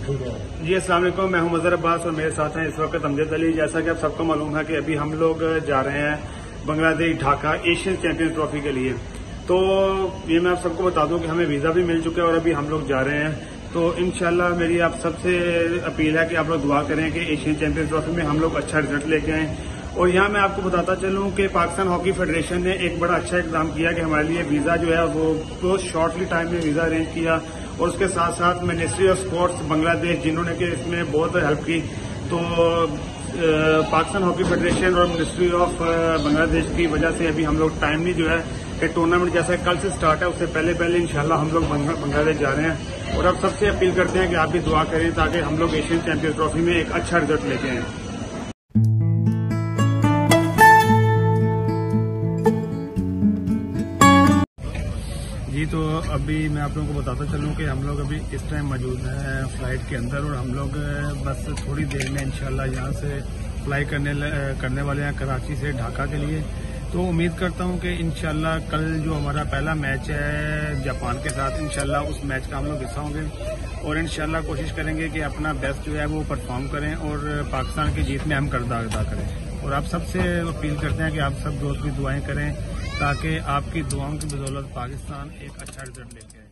जी अस्सलाम वालेकुम, मैं हूं मजहर अब्बास और मेरे साथ हैं इस वक्त अमजद अली। जैसा कि आप सबको मालूम है कि अभी हम लोग जा रहे हैं Bangladesh Dhaka Asian champions trophy के लिए। तो ये मैं आप सबको बता दूं कि हमें वीजा भी मिल चुका है और अभी हम लोग जा रहे हैं। तो इंशाल्लाह मेरी आप सबसे अपील है कि आप लोग दुआ करें कि एशियन चैंपियंस ट्रॉफी में हम लोग अच्छा रिजल्ट लेके आएं। और यहाँ मैं आपको बताता चलूं कि पाकिस्तान हॉकी फेडरेशन ने एक बड़ा अच्छा इकदाम किया कि हमारे लिए वीजा जो है वो तो शॉर्टली टाइम में वीजा अरेंज किया, और उसके साथ साथ मिनिस्ट्री ऑफ स्पोर्ट्स बांग्लादेश जिन्होंने कि इसमें बहुत हेल्प की। तो पाकिस्तान हॉकी फेडरेशन और मिनिस्ट्री ऑफ बांग्लादेश की वजह से अभी हम लोग टाइमली जो है कि टूर्नामेंट जैसा कल से स्टार्ट है उससे पहले इंशाल्लाह हम लोग बांग्लादेश जा रहे हैं। और अब सबसे अपील करते हैं कि आप भी दुआ करें ताकि हम लोग एशियन चैंपियंस ट्रॉफी में एक अच्छा रिजल्ट लेके आएं। जी तो अभी मैं आप लोगों को बताता चलूं कि हम लोग अभी इस टाइम मौजूद हैं फ्लाइट के अंदर, और हम लोग बस थोड़ी देर में इंशाल्लाह यहाँ से फ्लाई करने वाले हैं कराची से ढाका के लिए। तो उम्मीद करता हूँ कि इंशाल्लाह कल जो हमारा पहला मैच है जापान के साथ, इंशाल्लाह उस मैच का हम लोग हिस्सा होंगे और इंशाल्लाह कोशिश करेंगे कि अपना बेस्ट जो है वो परफॉर्म करें और पाकिस्तान की जीत में अहम किरदार अदा करें। और आप सबसे अपील करते हैं कि आप सब दोस्त भी दुआएं करें ताकि आपकी दुआओं की बदौलत पाकिस्तान एक अच्छा रिजल्ट लेके आए।